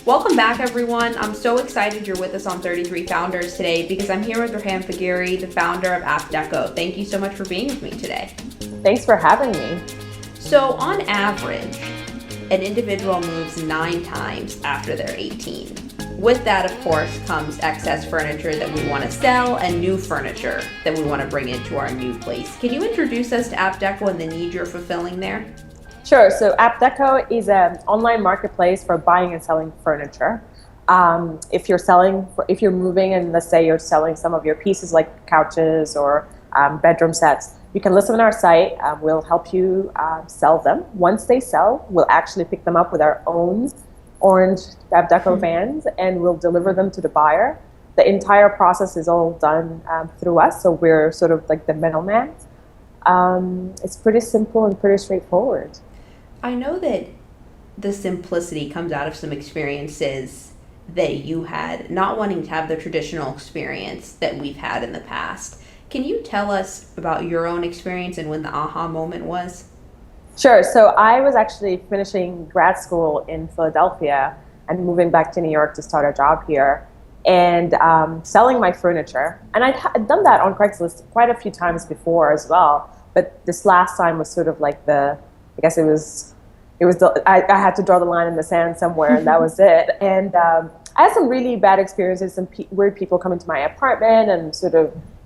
Welcome back, everyone. I'm so excited you're with us on 33 Founders today because I'm here with Reham Fagiri, the founder of AptDeco. Thank you so much for being with me today. Thanks for having me. So on average, an individual moves 9 times after they're 18. With that, of course, comes excess furniture that we want to sell and new furniture that we want to bring into our new place. Can you introduce us to AptDeco and the need you're fulfilling there? Sure. So AptDeco is an online marketplace for buying and selling furniture. If you're moving and let's say you're selling some of your pieces like couches or bedroom sets, you can list them on our site. We'll help you sell them. Once they sell, we'll actually pick them up with our own orange AptDeco vans and we'll deliver them to the buyer. The entire process is all done through us, so we're sort of like the middleman. It's pretty simple and pretty straightforward. I know that the simplicity comes out of some experiences that you had, not wanting to have the traditional experience that we've had in the past. Can you tell us about your own experience and when the aha moment was? Sure. So I was actually finishing grad school in Philadelphia and moving back to New York to start a job here and selling my furniture. And I'd done that on Craigslist quite a few times before as well. But this last time was sort of like I had to draw the line in the sand somewhere, and that was it. And I had some really bad experiences, some weird people coming to my apartment, and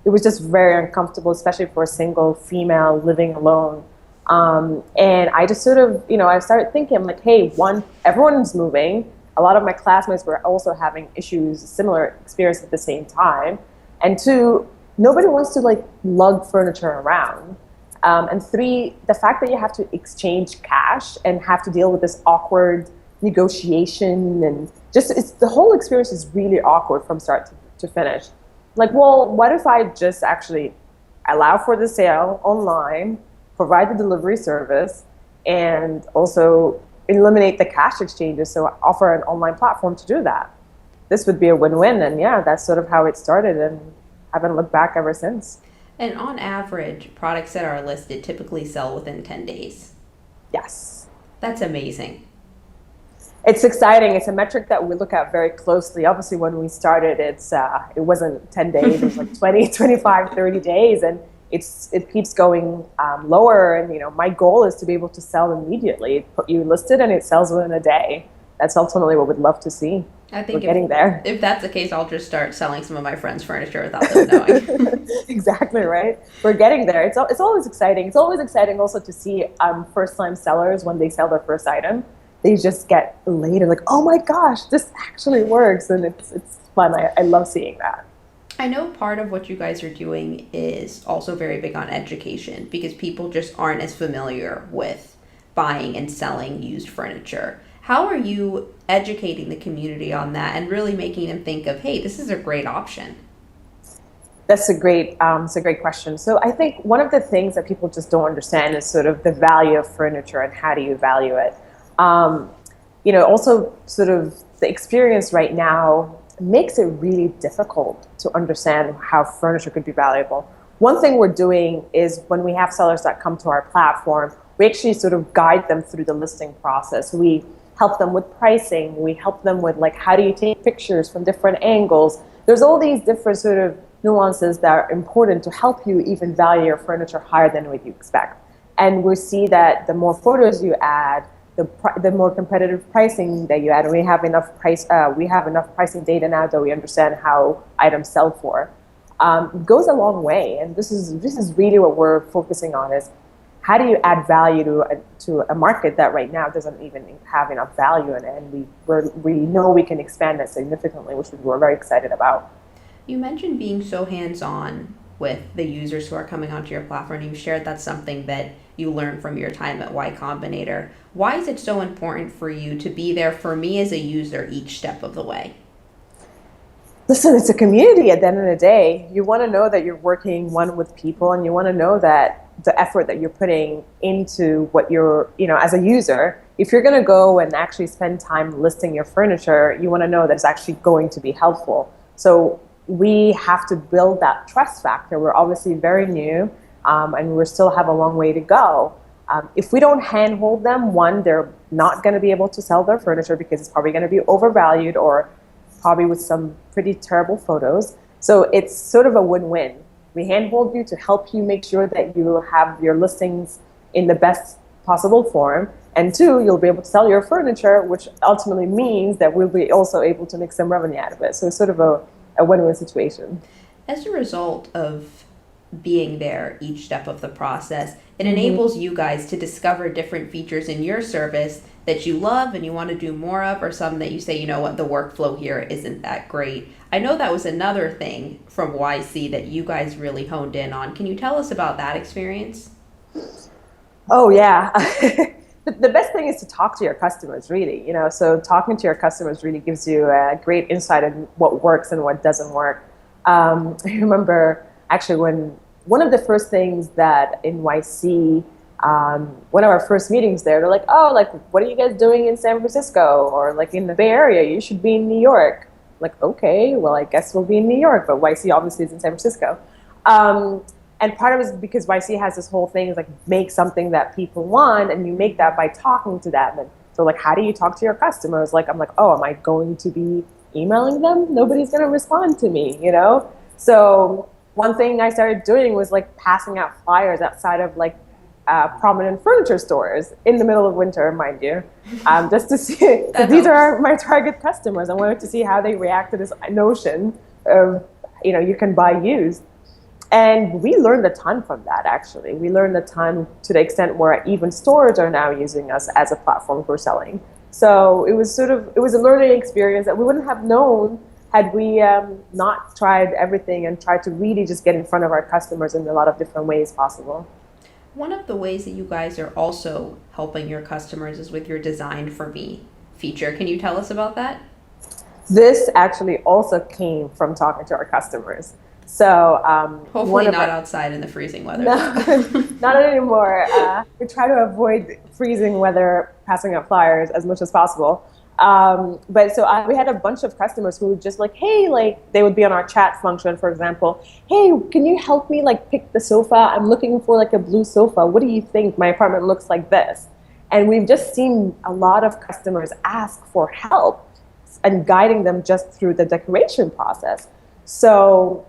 it was just very uncomfortable, especially for a single female living alone. And I just I started thinking like, hey, one, everyone's moving. A lot of my classmates were also having similar experience at the same time. And 2, nobody wants to lug furniture around. And 3, the fact that you have to exchange cash and have to deal with this awkward negotiation and the whole experience is really awkward from start to finish. Like, well, what if I just actually allow for the sale online, provide the delivery service, and also eliminate the cash exchanges, so I offer an online platform to do that. This would be a win-win, and yeah, that's sort of how it started, and I haven't looked back ever since. And on average, products that are listed typically sell within 10 days. Yes. That's amazing. It's exciting. It's a metric that we look at very closely. Obviously, when we started, it wasn't 10 days. It was like 20, 25, 30 days. And it keeps going lower. And, my goal is to be able to sell immediately. You list it and it sells within a day. That's ultimately what we'd love to see. I think we're getting there. If that's the case, I'll just start selling some of my friends' furniture without them knowing. Exactly right. We're getting there. It's always exciting. It's always exciting also to see first-time sellers when they sell their first item. They just get elated, like, oh my gosh, this actually works, and it's fun. I love seeing that. I know part of what you guys are doing is also very big on education because people just aren't as familiar with buying and selling used furniture. How are you educating the community on that and really making them think of, hey, this is a great option? That's a great question. So I think one of the things that people just don't understand is sort of the value of furniture and how do you value it. Also sort of the experience right now makes it really difficult to understand how furniture could be valuable. One thing we're doing is when we have sellers that come to our platform, we actually sort of guide them through the listing process. We help them with pricing. We help them with how do you take pictures from different angles. There's all these different sort of nuances that are important to help you even value your furniture higher than what you expect. And we see that the more photos you add, the more competitive pricing that you add, and we have enough pricing data now that we understand how items sell for. Goes a long way, and this is really what we're focusing on: is how do you add value to a market that right now doesn't even have enough value in it, and we know we can expand that significantly, which we're very excited about. You mentioned being so hands-on with the users who are coming onto your platform. You shared that's something that you learned from your time at Y Combinator. Why is it so important for you to be there for me as a user each step of the way? Listen, it's a community at the end of the day. You want to know that you're working with people, and you want to know that the effort that you're putting into what you're, as a user, if you're going to go and actually spend time listing your furniture, you want to know that it's actually going to be helpful. So we have to build that trust factor. We're obviously very new, and we still have a long way to go. If we don't handhold them, one, they're not going to be able to sell their furniture because it's probably going to be overvalued or probably with some pretty terrible photos. So it's sort of a win-win. We handhold you to help you make sure that you have your listings in the best possible form. And two, you'll be able to sell your furniture, which ultimately means that we'll be also able to make some revenue out of it. So it's sort of a win-win situation. As a result of being there each step of the process, it enables you guys to discover different features in your service that you love and you want to do more of, or some that you say, you know what, the workflow here isn't that great. I know that was another thing from YC that you guys really honed in on. Can you tell us about that experience? Oh, yeah. The best thing is to talk to your customers, really. So talking to your customers really gives you a great insight on what works and what doesn't work. I remember actually when one of the first things that in YC, one of our first meetings there, they're like, oh, like, what are you guys doing in San Francisco? Or like in the Bay Area, you should be in New York. Like, okay, well, I guess we'll be in New York, but YC obviously is in San Francisco. And part of it is because YC has this whole thing is like make something that people want, and you make that by talking to them. And so like, how do you talk to your customers? Like, I'm like, oh, am I going to be emailing them? Nobody's going to respond to me, So one thing I started doing was like passing out flyers outside of like prominent furniture stores in the middle of winter, mind you, just to see. These are my target customers. I wanted to see how they react to this notion of, you can buy used. And we learned a ton from that, actually. We learned a ton to the extent where even stores are now using us as a platform for selling. So it was a learning experience that we wouldn't have known had we not tried everything and tried to really just get in front of our customers in a lot of different ways possible. One of the ways that you guys are also helping your customers is with your Design for Me feature. Can you tell us about that? This actually also came from talking to our customers. So hopefully not outside in the freezing weather. No, not anymore. We try to avoid freezing weather, passing out flyers as much as possible. But so we had a bunch of customers who would just like, hey, like they would be on our chat function, for example. Hey, can you help me like pick the sofa? I'm looking for like a blue sofa. What do you think? My apartment looks like this. And we've just seen a lot of customers ask for help and guiding them just through the decoration process. So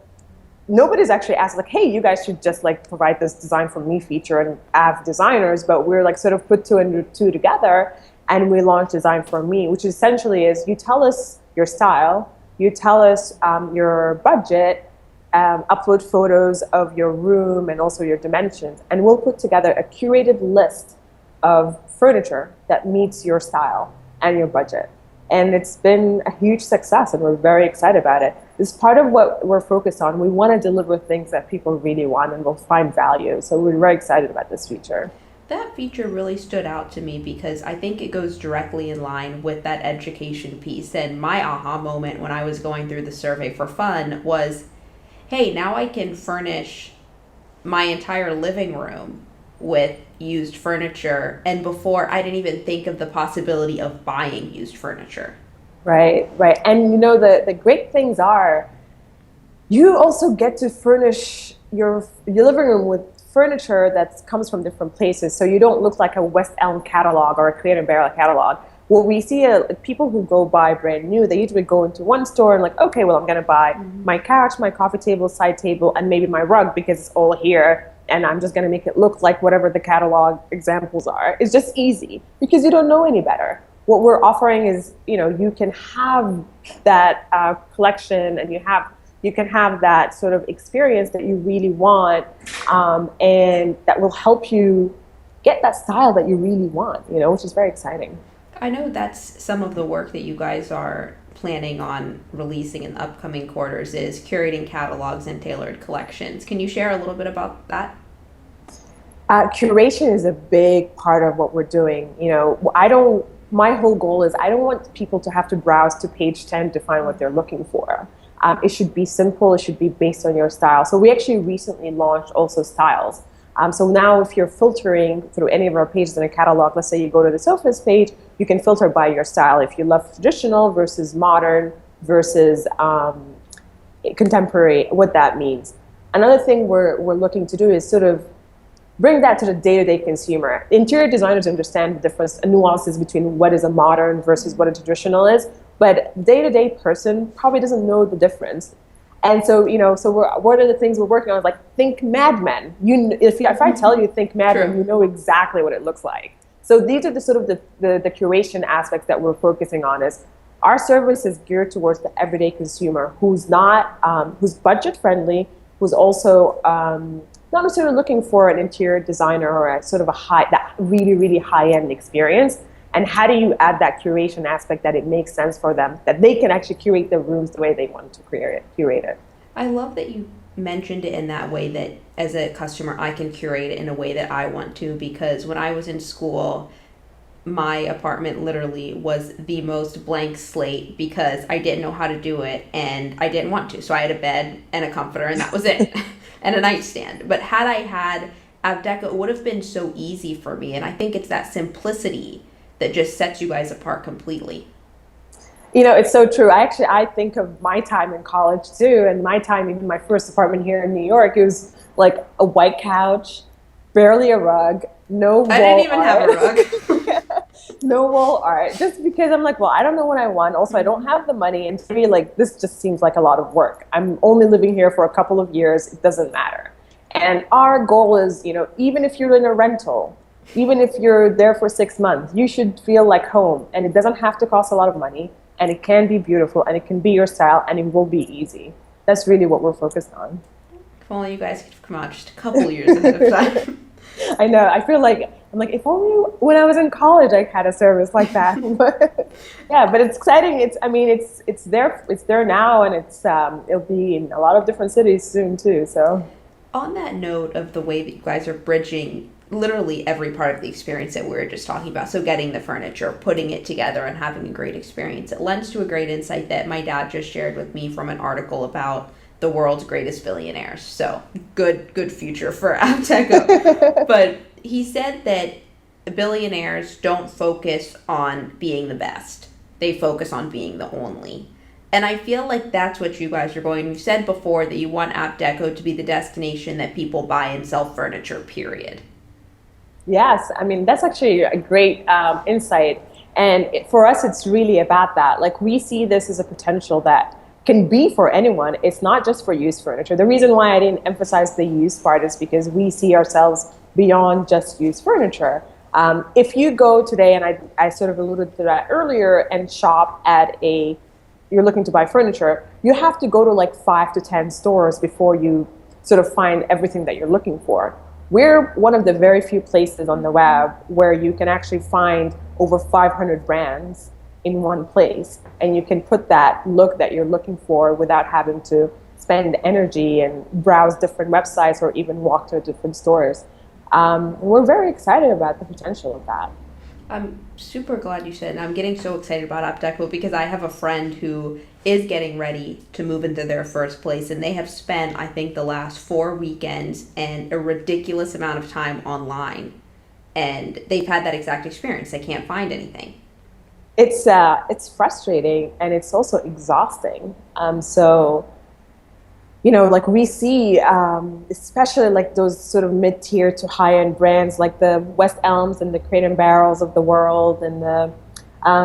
nobody's actually asked like, hey, you guys should just like provide this Design for Me feature and have designers, but we're like sort of put two and two together. And we launched Design for Me, which essentially is you tell us your style, you tell us your budget, upload photos of your room and also your dimensions, and we'll put together a curated list of furniture that meets your style and your budget. And it's been a huge success, and we're very excited about it. It's part of what we're focused on. We want to deliver things that people really want and will find value. So we're very excited about this feature. That feature really stood out to me because I think it goes directly in line with that education piece. And my aha moment when I was going through the survey for fun was, hey, now I can furnish my entire living room with used furniture. And before, I didn't even think of the possibility of buying used furniture. Right. And the great things are you also get to furnish your living room with furniture that comes from different places, so you don't look like a West Elm catalog or a Crate & Barrel catalog. What we see people who go buy brand new, they usually go into one store and like, okay, well, I'm going to buy my couch, my coffee table, side table, and maybe my rug because it's all here, and I'm just going to make it look like whatever the catalog examples are. It's just easy because you don't know any better. What we're offering is, you can have that collection, and you can have that sort of experience that you really want, and that will help you get that style that you really want, which is very exciting. I know that's some of the work that you guys are planning on releasing in the upcoming quarters is curating catalogs and tailored collections. Can you share a little bit about that? Curation is a big part of what we're doing. My whole goal is I don't want people to have to browse to page 10 to find what they're looking for. It should be simple. It should be based on your style. So we actually recently launched also styles. So now if you're filtering through any of our pages in a catalog, let's say you go to the sofas page, you can filter by your style. If you love traditional versus modern versus contemporary, what that means. Another thing we're looking to do is sort of bring that to the day-to-day consumer. Interior designers understand the difference and nuances between what is a modern versus what a traditional is, but day-to-day person probably doesn't know the difference. And so, one of the things we're working on is like, think Mad Men. If I tell you think Mad Men, you know exactly what it looks like. So these are the sort of the curation aspects that we're focusing on. Is our service is geared towards the everyday consumer who's not, who's budget friendly, who's also not necessarily looking for an interior designer or a sort of that really, really high-end experience. And how do you add that curation aspect that it makes sense for them, that they can actually curate their rooms the way they want to curate it. I love that you mentioned it in that way, that as a customer, I can curate it in a way that I want to, because when I was in school, my apartment literally was the most blank slate because I didn't know how to do it and I didn't want to. So I had a bed and a comforter and that was it, and a nightstand. But had I had AptDeco, it would have been so easy for me. And I think it's that simplicity that just sets you guys apart completely. It's so true. I think of my time in college too, and my time, even my first apartment here in New York, it was like a white couch, barely a rug, no wall I didn't even art. have a rug. No wall art, just because I'm like, well, I don't know what I want. Also, I don't have the money, and to me, like, this just seems like a lot of work. I'm only living here for a couple of years. It doesn't matter. And our goal is, even if you're in a rental, even if you're there for 6 months, you should feel like home. And it doesn't have to cost a lot of money. And it can be beautiful. And it can be your style. And it will be easy. That's really what we're focused on. If only you guys could come out just a couple years ahead of time. I know. I feel like, I'm like, if only when I was in college I had a service like that. Yeah, but it's exciting. It's there now. And it'll be in a lot of different cities soon too. So on that note of the way that you guys are bridging literally every part of the experience that we were just talking about. So getting the furniture, putting it together, and having a great experience. It lends to a great insight that my dad just shared with me from an article about the world's greatest billionaires. So good future for AptDeco. But he said that billionaires don't focus on being the best. They focus on being the only. And I feel like that's what you guys are going. You've said before that you want AptDeco to be the destination that people buy and sell furniture, period. Yes, that's actually a great insight. And for us, it's really about that. Like, we see this as a potential that can be for anyone. It's not just for used furniture. The reason why I didn't emphasize the used part is because we see ourselves beyond just used furniture. If you go today, and I sort of alluded to that earlier, and shop at you're looking to buy furniture, you have to go to like 5 to 10 stores before you sort of find everything that you're looking for. We're one of the very few places on the web where you can actually find over 500 brands in one place, and you can put that look that you're looking for without having to spend energy and browse different websites or even walk to different stores. We're very excited about the potential of that. I'm super glad you said, and I'm getting so excited about AptDeco because I have a friend who is getting ready to move into their first place, and they have spent, I think, the last 4 weekends and a ridiculous amount of time online, and they've had that exact experience. They can't find anything. It's frustrating, and it's also exhausting. Like, we see, especially like those sort of mid-tier to high-end brands like the West Elms and the Crate and Barrels of the world, and the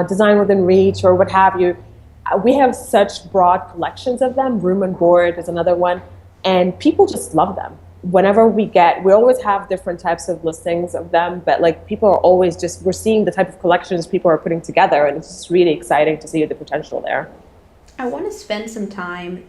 Design Within Reach or what have you. We have such broad collections of them. Room and Board is another one, and people just love them. Whenever we always have different types of listings of them, but like, people are always we're seeing the type of collections people are putting together, and it's just really exciting to see the potential there. I want to spend some time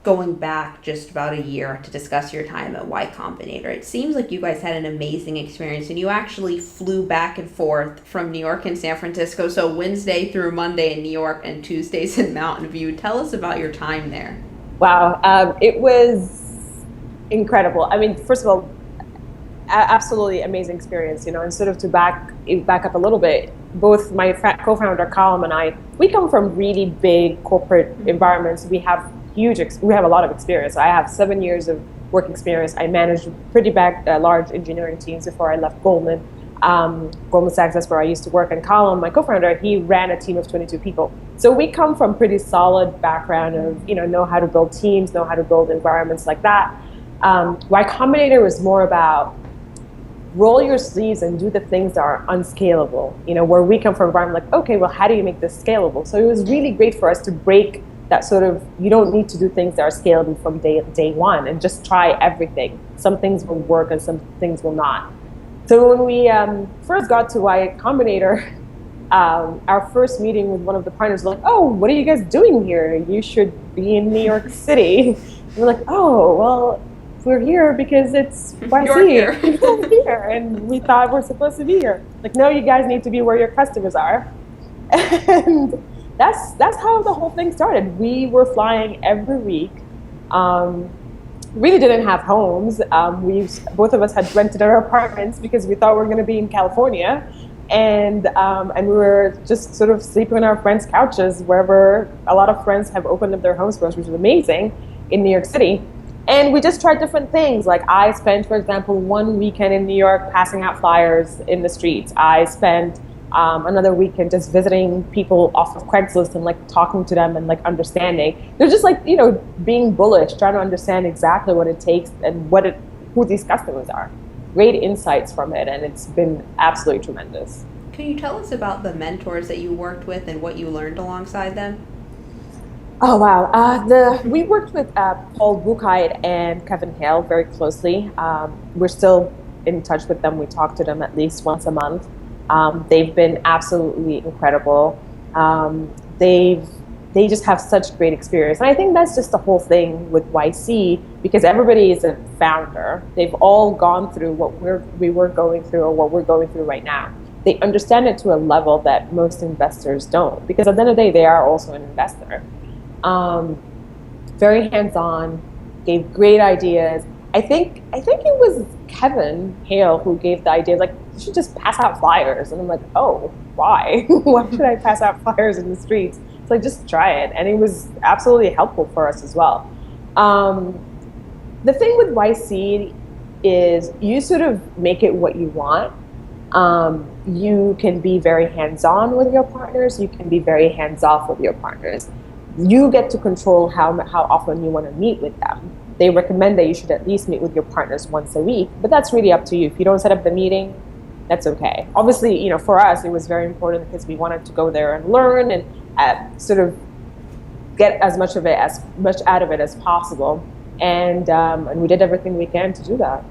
going back just about a year to discuss your time at Y Combinator. It seems like you guys had an amazing experience, and you actually flew back and forth from New York and San Francisco. So Wednesday through Monday in New York and Tuesdays in Mountain View. Tell us about your time there. Wow, it was incredible. First of all, absolutely amazing experience. And sort of to back up a little bit, both my co-founder Colin and I, we come from really big corporate environments. We have a lot of experience. I have 7 years of work experience. I managed pretty large engineering teams before I left Goldman Sachs. That's where I used to work. And Colin, my co-founder, he ran a team of 22 people. So we come from pretty solid background of, know how to build teams, know how to build environments like that. Y Combinator was more about roll your sleeves and do the things that are unscalable. Where we come from, I'm like, okay, well, how do you make this scalable? So it was really great for us to break that sort of, you don't need to do things that are scalable from day one, and just try everything. Some things will work and some things will not. So when we first got to Y Combinator, our first meeting with one of the partners was like, oh, what are you guys doing here? You should be in New York City. We're like, oh, well, we're here because it's YC. You're here. We're here, and we thought we're supposed to be here. Like, no, you guys need to be where your customers are. And that's how the whole thing started. We were flying every week. Really didn't have homes. Both of us had rented our apartments because we thought we were going to be in California. And we were just sort of sleeping on our friends' couches, wherever a lot of friends have opened up their homes for us, which is amazing, in New York City. And we just tried different things. Like, I spent, for example, one weekend in New York passing out flyers in the streets. I spent another weekend just visiting people off of Craigslist and like talking to them and like understanding. They're just like, being bullish, trying to understand exactly what it takes and who these customers are. Great insights from it, and it's been absolutely tremendous. Can you tell us about the mentors that you worked with and what you learned alongside them? Oh, wow. We worked with Paul Buchheit and Kevin Hale very closely. We're still in touch with them. We talk to them at least once a month. They've been absolutely incredible. They just have such great experience. And I think that's just the whole thing with YC, because everybody is a founder. They've all gone through what we were going through, or what we're going through right now. They understand it to a level that most investors don't, because at the end of the day, they are also an investor. Very hands-on, gave great ideas. I think it was Kevin Hale who gave the idea, like, you should just pass out flyers. And I'm like, oh, why? Why should I pass out flyers in the streets? It's like, just try it. And it was absolutely helpful for us as well. The thing with YC is you sort of make it what you want. You can be very hands-on with your partners. You can be very hands-off with your partners. You get to control how often you want to meet with them. They recommend that you should at least meet with your partners once a week, but that's really up to you. If you don't set up the meeting, that's okay. Obviously, for us, it was very important because we wanted to go there and learn and sort of get as much out of it as possible. And we did everything we can to do that.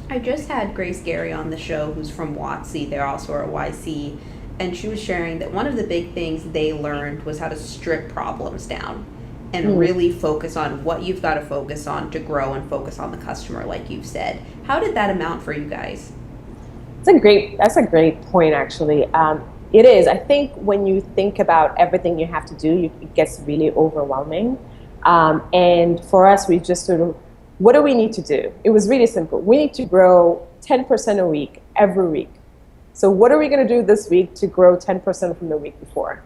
I just had Grace Gary on the show, who's from WotC. They're also at YC. And she was sharing that one of the big things they learned was how to strip problems down and really focus on what you've got to focus on to grow and focus on the customer, like you've said. How did that amount for you guys? That's a great point, actually. It is. I think when you think about everything you have to do, it gets really overwhelming. And for us, we just sort of, what do we need to do? It was really simple. We need to grow 10% a week, every week. So what are we going to do this week to grow 10% from the week before?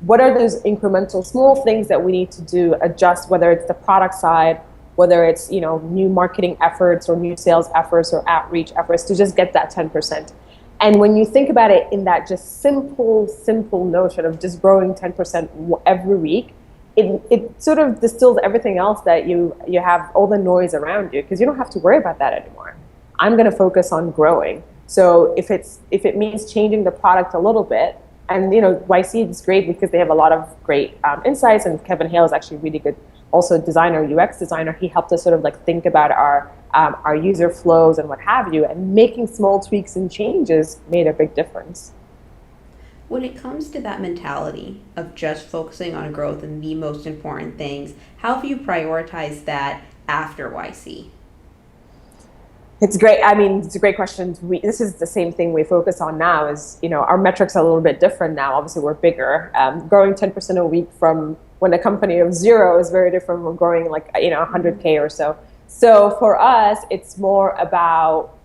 What are those incremental small things that we need to do, adjust, whether it's the product side, whether it's new marketing efforts or new sales efforts or outreach efforts, to just get that 10%. And when you think about it in that just simple notion of just growing 10% every week, it sort of distills everything else that you have, all the noise around you, because you don't have to worry about that anymore. I'm going to focus on growing. So if it means changing the product a little bit, and YC is great because they have a lot of great insights, and Kevin Hale is actually really good, also designer, UX designer. He helped us sort of like think about our user flows and what have you, and making small tweaks and changes made a big difference. When it comes to that mentality of just focusing on growth and the most important things, how have you prioritized that after YC? It's great. I mean, it's a great question. This is the same thing we focus on now. Is our metrics are a little bit different now. Obviously, we're bigger. Growing 10% a week from when a company of 0 is very different from growing like 100K or so. So for us, it's more about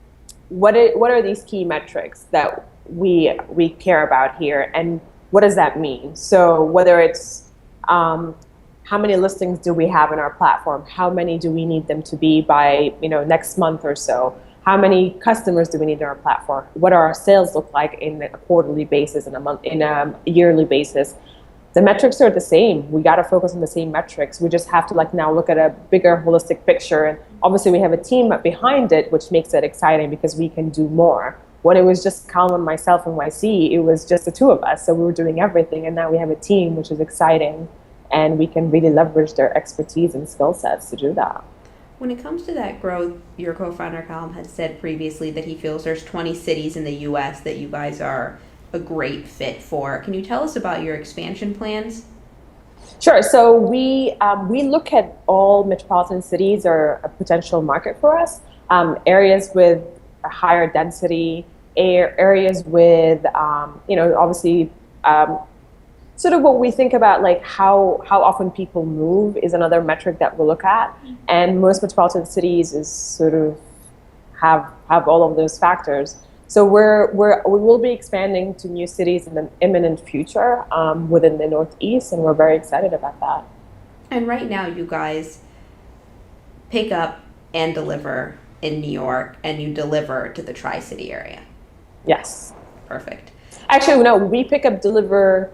what are these key metrics that we care about here, and what does that mean? So whether it's how many listings do we have in our platform? How many do we need them to be by next month or so? How many customers do we need in our platform? What do our sales look like in a quarterly basis, in a month, in a yearly basis? the metrics are the same. We got to focus on the same metrics. We just have to like now look at a bigger holistic picture. And obviously we have a team behind it, which makes it exciting because we can do more. When it was just Colin, myself, and YC, it was just the two of us. So we were doing everything. And now we have a team, which is exciting. And we can really leverage their expertise and skill sets to do that. When it comes to that growth, your co-founder Colin had said previously that he feels there's 20 cities in the U.S. that you guys are a great fit for. Can you tell us about your expansion plans? Sure. So we look at all metropolitan cities are a potential market for us. Areas with a higher density, areas with obviously sort of what we think about, like how often people move is another metric that we look at. And most metropolitan cities is sort of have all of those factors. So we will be expanding to new cities in the imminent future within the Northeast, and we're very excited about that. And right now you guys pick up and deliver in New York, and you deliver to the Tri-City area. Yes. Perfect. Actually, no, we pick up, deliver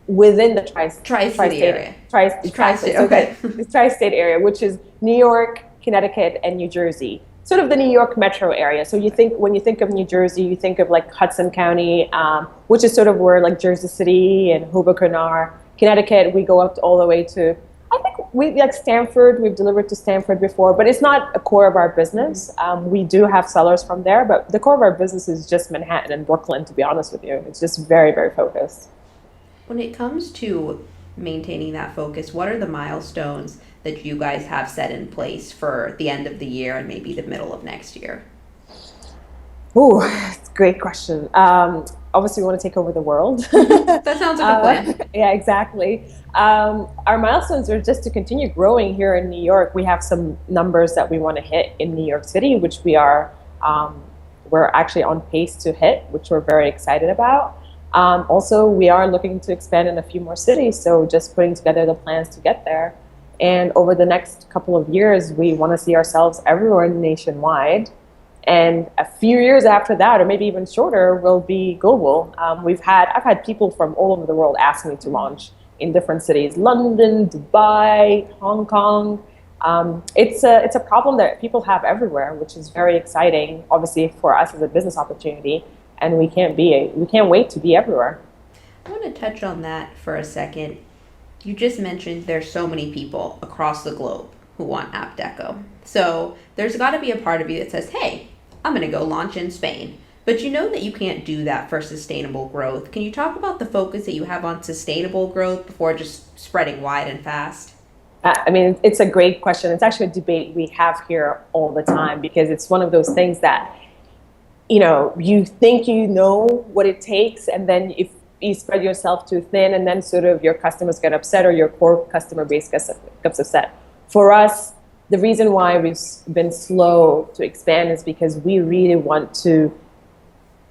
within the Tri-City area. Tri-State, okay. The Tri-State area, which is New York, Connecticut, and New Jersey. Sort of the New York metro area. So when you think of New Jersey, you think of like Hudson County, which is sort of where like Jersey City and Hoboken are. Connecticut, we go up all the way to, I think we like Stamford. We've delivered to Stamford before, but it's not a core of our business. We do have sellers from there, but the core of our business is just Manhattan and Brooklyn, to be honest with you. It's just very, very focused. When it comes to maintaining that focus, what are the milestones that you guys have set in place for the end of the year and maybe the middle of next year? Ooh, it's a great question. Obviously, we want to take over the world. That sounds like a plan. Yeah, exactly. Our milestones are just to continue growing here in New York. We have some numbers that we want to hit in New York City, which we're actually on pace to hit, which we're very excited about. Also, we are looking to expand in a few more cities, so just putting together the plans to get there. And over the next couple of years, we want to see ourselves everywhere nationwide. And a few years after that, or maybe even shorter, we'll be global. I've had people from all over the world ask me to launch in different cities: London, Dubai, Hong Kong. It's a problem that people have everywhere, which is very exciting, obviously, for us as a business opportunity. And we can't wait to be everywhere. I want to touch on that for a second. You just mentioned there's so many people across the globe who want AptDeco. So there's got to be a part of you that says, hey, I'm going to go launch in Spain. But you know that you can't do that for sustainable growth. Can you talk about the focus that you have on sustainable growth before just spreading wide and fast? I mean, it's a great question. It's actually a debate we have here all the time, because it's one of those things that, you think you know what it takes, and then if you spread yourself too thin, and then sort of your customers get upset, or your core customer base gets upset. For us, the reason why we've been slow to expand is because we really want to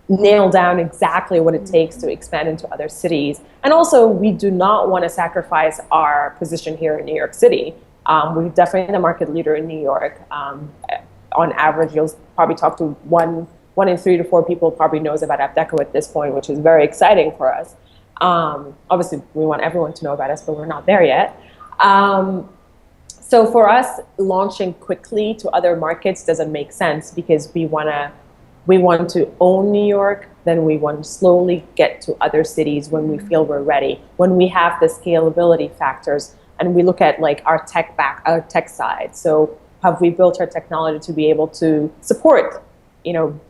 nail down exactly what it takes to expand into other cities. And also, we do not want to sacrifice our position here in New York City. We're definitely the market leader in New York. On average, you'll probably talk to one in 3 to 4 people probably knows about AptDeco at this point, which is very exciting for us. Obviously, we want everyone to know about us, but we're not there yet. So for us, launching quickly to other markets doesn't make sense, because we want to own New York, then we want to slowly get to other cities when we feel we're ready, when we have the scalability factors, and we look at like our tech side. So have we built our technology to be able to support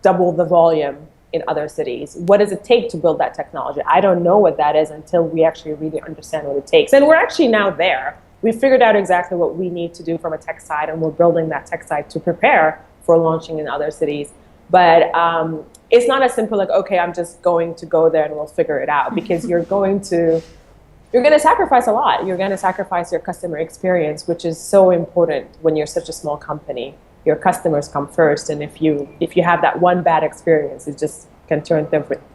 double the volume in other cities? What does it take to build that technology? I don't know what that is until we actually really understand what it takes. And we're actually now there. We figured out exactly what we need to do from a tech side, and we're building that tech side to prepare for launching in other cities. But it's not as simple like, okay, I'm just going to go there and we'll figure it out, because you're going to sacrifice a lot. You're going to sacrifice your customer experience, which is so important when you're such a small company. Your customers come first, and if you have that one bad experience, it just can turn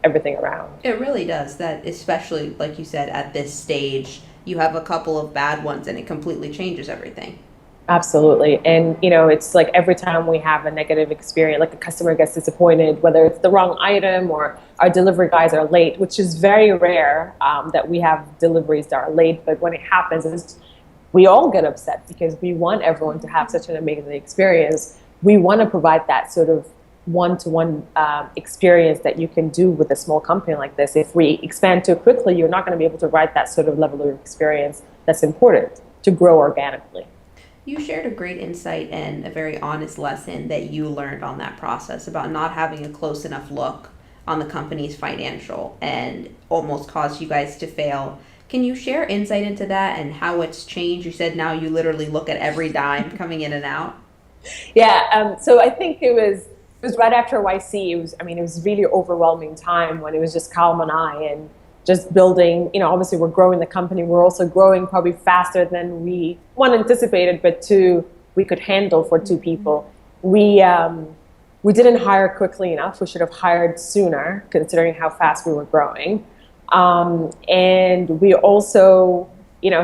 everything around. It really does. That, especially like you said, at this stage, you have a couple of bad ones and it completely changes everything. Absolutely. And, it's like every time we have a negative experience, like a customer gets disappointed, whether it's the wrong item or our delivery guys are late, which is very rare that we have deliveries that are late. But when it happens, we all get upset because we want everyone to have such an amazing experience. We want to provide that sort of one-to-one experience that you can do with a small company like this. If we expand too quickly, you're not going to be able to provide that sort of level of experience that's important to grow organically. You shared a great insight and a very honest lesson that you learned on that process about not having a close enough look on the company's financial and almost caused you guys to fail. Can you share insight into that and how it's changed? You said now you literally look at every dime coming in and out. Yeah, so I think it was right after YC. It was really overwhelming time when it was just Calum and I, and just building, obviously we're growing the company. We're also growing probably faster than we, one, anticipated, but two, we could handle for two people. We didn't hire quickly enough. We should have hired sooner, considering how fast we were growing. And we also,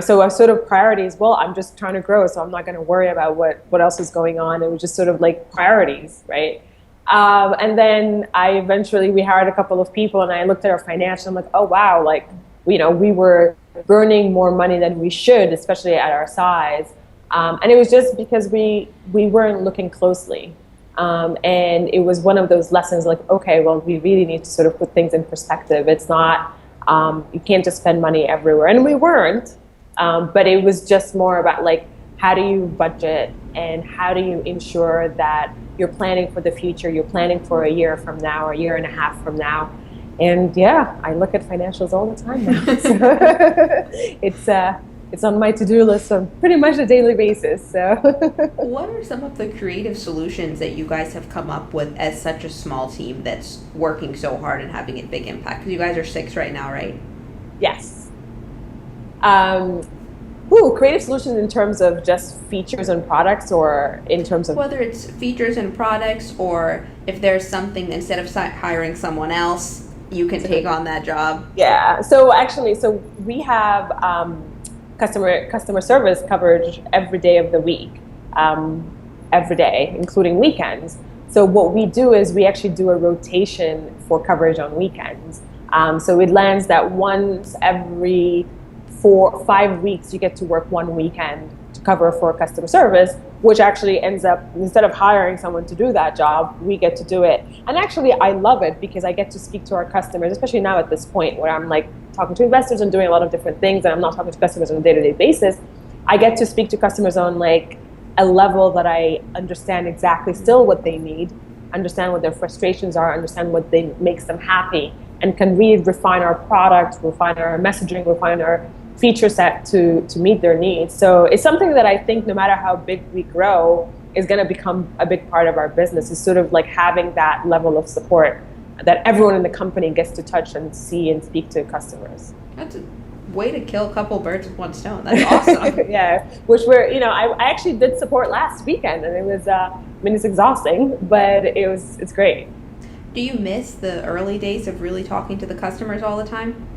so our sort of priorities, well, I'm just trying to grow, so I'm not going to worry about what else is going on. It was just sort of like priorities, right? And then we hired a couple of people, and I looked at our financials. I'm like, oh wow, like, we were burning more money than we should, especially at our size. And it was just because we weren't looking closely. And it was one of those lessons like, okay, well, we really need to sort of put things in perspective. It's not, you can't just spend money everywhere. And we weren't, but it was just more about like, how do you budget and how do you ensure that you're planning for the future, you're planning for a year from now, or a year and a half from now. And yeah, I look at financials all the time now. So it's on my to-do list on pretty much a daily basis. So what are some of the creative solutions that you guys have come up with as such a small team that's working so hard and having a big impact? Because you guys are 6 right now, right? Yes. Creative solutions in terms of just features and products, or in terms of whether it's features and products, or if there's something, instead of hiring someone else, you can take on that job. Yeah. So we have customer service coverage every day of the week, every day, including weekends. So what we do is we actually do a rotation for coverage on weekends. So it lands that once every 4 or 5 weeks, you get to work one weekend to cover for customer service, which actually ends up, instead of hiring someone to do that job, we get to do it. And actually, I love it because I get to speak to our customers, especially now at this point where I'm like talking to investors and doing a lot of different things, and I'm not talking to customers on a day-to-day basis. I get to speak to customers on like a level that I understand exactly still what they need, understand what their frustrations are, understand what makes them happy, and can really refine our product, refine our messaging, refine our feature set to meet their needs. So it's something that I think no matter how big we grow is going to become a big part of our business, is sort of like having that level of support that everyone in the company gets to touch and see and speak to customers. That's a way to kill a couple birds with one stone. That's awesome. Yeah, which I actually did support last weekend, and it was, it's exhausting, but it's great. Do you miss the early days of really talking to the customers all the time?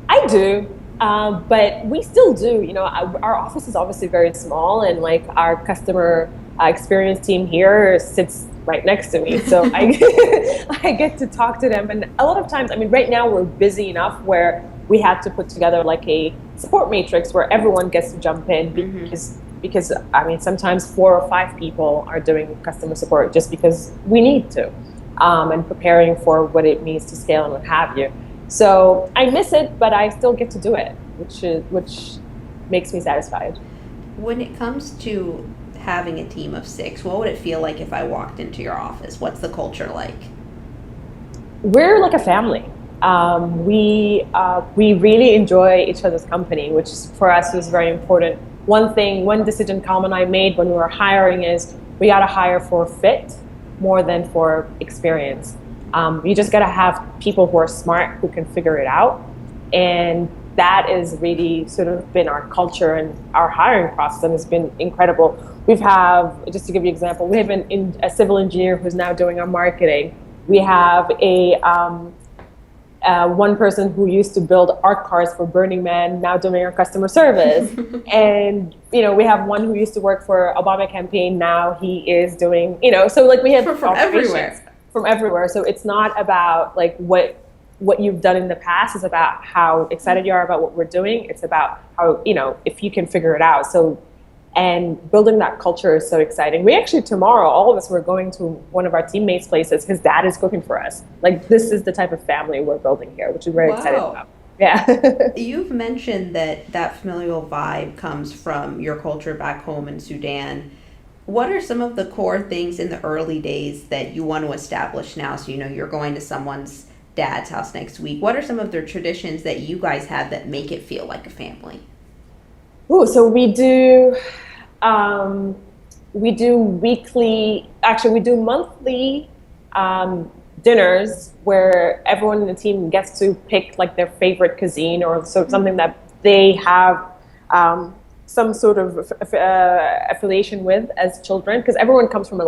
I do, but we still do. Our office is obviously very small, and like our customer experience team here sits right next to me, so I get to talk to them. And a lot of times, right now we're busy enough where we had to put together like a support matrix where everyone gets to jump in, because sometimes 4 or 5 people are doing customer support just because we need to, and preparing for what it means to scale and what have you. So I miss it, but I still get to do it, which makes me satisfied. When it comes to having a team of 6, what would it feel like if I walked into your office? What's the culture like? We're like a family. We really enjoy each other's company, which for us was very important. One decision Calum and I made when we were hiring is we got to hire for fit more than for experience. You just got to have people who are smart, who can figure it out. And that is really sort of been our culture, and our hiring process has been incredible. Just to give you an example, we have a civil engineer who's now doing our marketing. We have a one person who used to build art cars for Burning Man, now doing our customer service. And, we have one who used to work for Obama campaign, now he is doing, so like we have from everywhere. From everywhere. So it's not about like what you've done in the past, it's about how excited you are about what we're doing. It's about how, if you can figure it out. So, and building that culture is so exciting. We actually, tomorrow, all of us, we're going to one of our teammates' places. His dad is cooking for us. Like, this is the type of family we're building here, which is very excited about. Yeah. You've mentioned that familial vibe comes from your culture back home in Sudan. What are some of the core things in the early days that you want to establish now? So, you're going to someone's dad's house next week. What are some of the traditions that you guys have that make it feel like a family? Oh, so we do weekly, actually we do monthly dinners where everyone in the team gets to pick like their favorite cuisine or something that they have some sort of affiliation with as children, because everyone comes from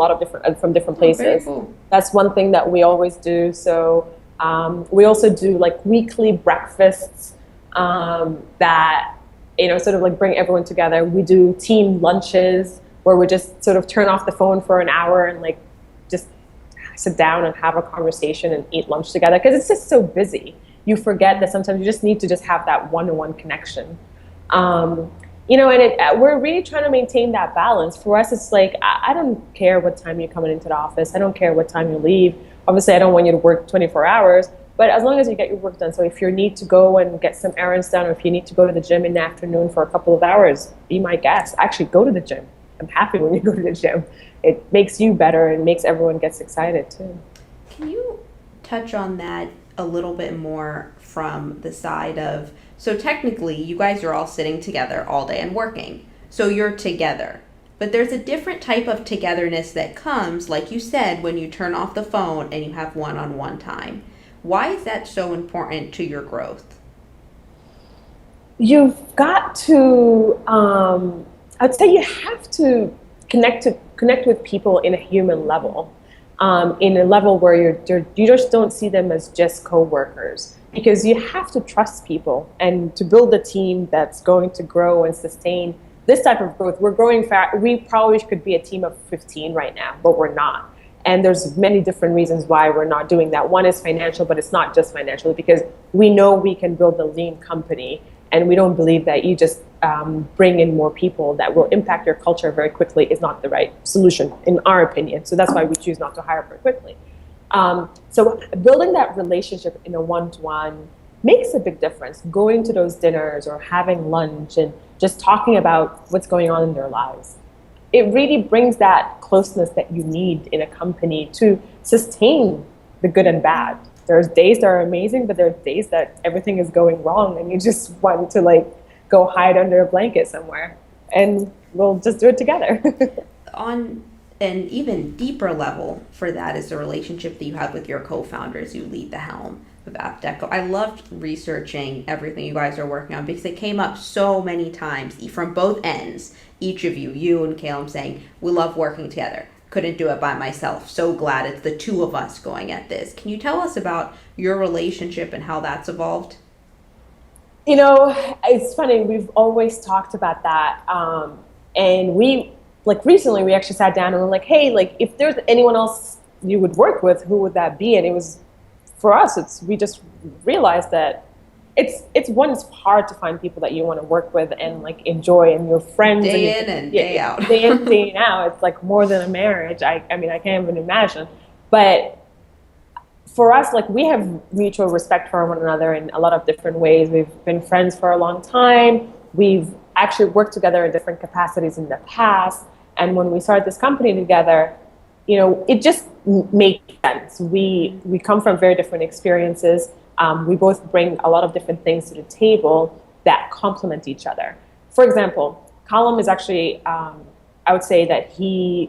different places. Very cool. That's one thing that we always do. So we also do like weekly breakfasts that sort of like bring everyone together. We do team lunches where we just sort of turn off the phone for an hour and like just sit down and have a conversation and eat lunch together, because it's just so busy. You forget that sometimes you just need to just have that one-to-one connection. And we're really trying to maintain that balance. For us, it's like, I don't care what time you're coming into the office. I don't care what time you leave. Obviously, I don't want you to work 24 hours, but as long as you get your work done. So if you need to go and get some errands done, or if you need to go to the gym in the afternoon for a couple of hours, be my guest. Actually, go to the gym. I'm happy when you go to the gym. It makes you better and makes everyone gets excited too. Can you touch on that a little bit more from the side of, so technically you guys are all sitting together all day and working. So you're together. But there's a different type of togetherness that comes, like you said, when you turn off the phone and you have one-on-one time. Why is that so important to your growth? You've got to, I'd say you have to connect with people in a human level, in a level where you just don't see them as just co-workers, because you have to trust people, and to build a team that's going to grow and sustain this type of growth. We're growing fast. We probably could be a team of 15 right now, but we're not. And there's many different reasons why we're not doing that. One is financial, but it's not just financial, because we know we can build a lean company, and we don't believe that you just bring in more people that will impact your culture very quickly is not the right solution, in our opinion. So that's why we choose not to hire very quickly. So building that relationship in a one-to-one makes a big difference. Going to those dinners or having lunch and just talking about what's going on in their lives. It really brings that closeness that you need in a company to sustain the good and bad. There's days that are amazing, but there's days that everything is going wrong and you just want to like go hide under a blanket somewhere, and we'll just do it together. On an even deeper level for that is the relationship that you have with your co-founders who lead the helm of AptDeco. I loved researching everything you guys are working on because it came up so many times from both ends. Each of you and Caleb, saying, we love working together. Couldn't do it by myself. So glad it's the two of us going at this. Can you tell us about your relationship and how that's evolved? You know, it's funny. We've always talked about that. And we, like recently, we actually sat down and we're like, hey, like if there's anyone else you would work with, who would that be? And it was, for us, we just realized that it's hard to find people that you want to work with and like enjoy, and your friends day in and day out. Day in, day out. It's like more than a marriage. I mean, I can't even imagine. But for us, like we have mutual respect for one another in a lot of different ways. We've been friends for a long time. We've actually worked together in different capacities in the past. And when we started this company together, you know, it just made sense. We come from very different experiences. We both bring a lot of different things to the table that complement each other. For example, Colin is actually, I would say that he's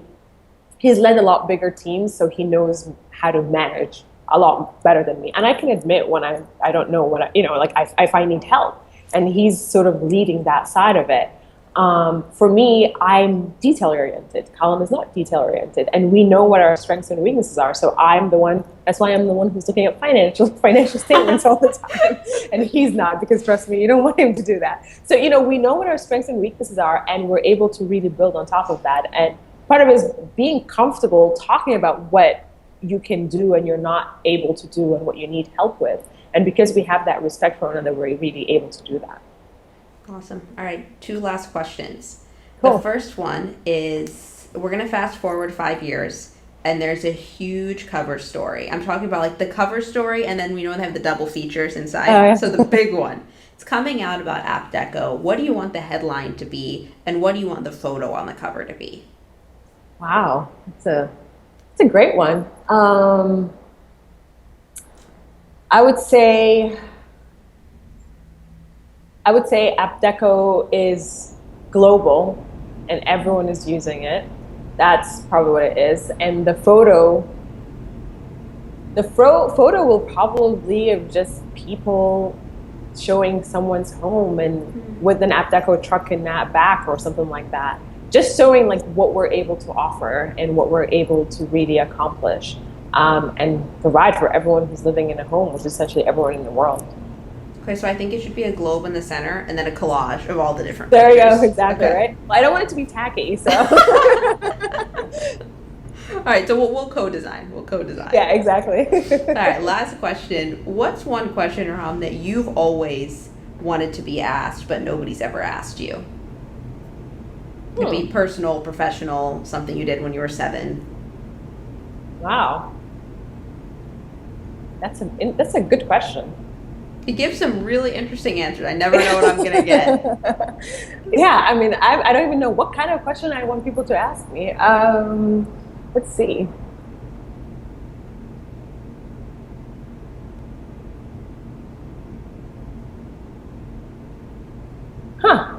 led a lot bigger teams, so he knows how to manage a lot better than me. And I can admit when I don't know what if I need help, and he's sort of leading that side of it. For me, I'm detail-oriented. Colin is not detail-oriented. And we know what our strengths and weaknesses are. So that's why I'm the one who's looking at financial statements all the time. And he's not, because trust me, you don't want him to do that. So, we know what our strengths and weaknesses are, and we're able to really build on top of that. And part of it is being comfortable talking about what you can do and you're not able to do and what you need help with. And because we have that respect for one another, we're really able to do that. Awesome. All right, 2 last questions. Cool. The first one is, we're going to fast forward 5 years, and there's a huge cover story. I'm talking about like the cover story, and then we know they have the double features inside. Yeah. So the big one. It's coming out about AptDeco. What do you want the headline to be, and what do you want the photo on the cover to be? Wow, it's a great one. I would say AptDeco is global and everyone is using it. That's probably what it is. And the photo will probably of just people showing someone's home and with an AptDeco truck in that back or something like that. Just showing like what we're able to offer and what we're able to really accomplish and provide for everyone who's living in a home, which is essentially everyone in the world. Okay, so I think it should be a globe in the center and then a collage of all the different There pictures. you go, exactly, okay. Right? Well, I don't want it to be tacky, so. All right, so we'll co-design. Yeah, exactly. All right, last question. What's one question, Reham, that you've always wanted to be asked but nobody's ever asked you? Could be personal, professional, something you did when you were 7. Wow. That's a good question. You give some really interesting answers. I never know what I'm going to get. Yeah, I mean, I don't even know what kind of question I want people to ask me. Let's see. Huh.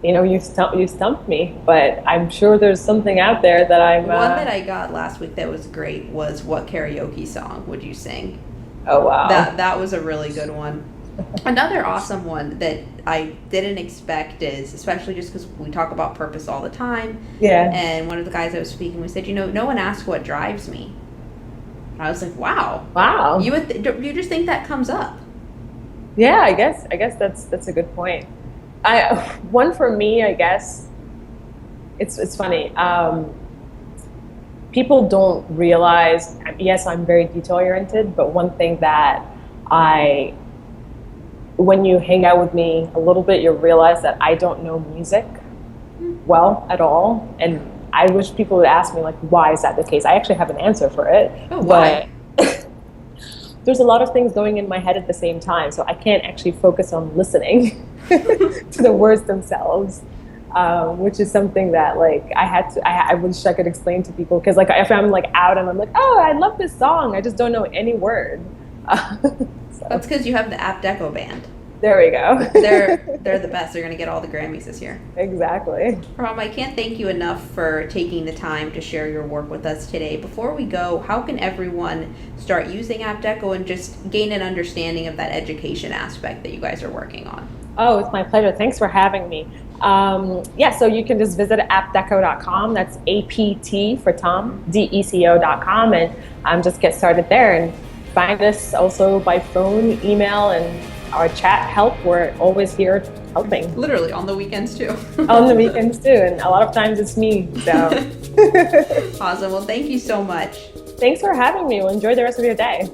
You stumped me, but I'm sure there's something out there that I'm... One that I got last week that was great was, what karaoke song would you sing? Oh, wow. That was a really good one. Another awesome one that I didn't expect is, especially just because we talk about purpose all the time. Yeah. And one of the guys I was speaking with said, no one asks what drives me. And I was like, wow. Wow. You just think that comes up? Yeah, I guess that's a good point. One for me, I guess, it's funny. People don't realize, yes, I'm very detail-oriented, but one thing that when you hang out with me a little bit, you'll realize that I don't know music well at all. And I wish people would ask me, like, why is that the case? I actually have an answer for it. Oh, why? But there's a lot of things going in my head at the same time, so I can't actually focus on listening to the words themselves, which is something that like I wish I could explain to people, because like if I'm like out and I'm like, oh, I love this song, I just don't know any word. So. That's because you have the AptDeco band. There we go. They're the best. They're going to get all the Grammys this year. Exactly. Reham, I can't thank you enough for taking the time to share your work with us today. Before we go, how can everyone start using AptDeco and just gain an understanding of that education aspect that you guys are working on? Oh, it's my pleasure. Thanks for having me. So you can just visit aptdeco.com. That's APT for Tom, DECO.com, and just get started there. And find us also by phone, email, and our chat help. We're always here helping. Literally on the weekends too. On the weekends too, and a lot of times it's me. So awesome. Well, thank you so much. Thanks for having me. Well, enjoy the rest of your day.